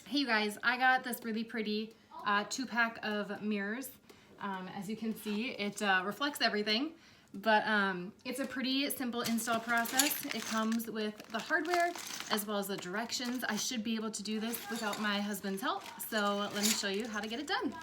Hey you guys, I got this really pretty 2-pack of mirrors. As you can see, it reflects everything, but it's a pretty simple install process. It comes with the hardware as well as the directions. I should be able to do this without my husband's help, so let me show you how to get it done.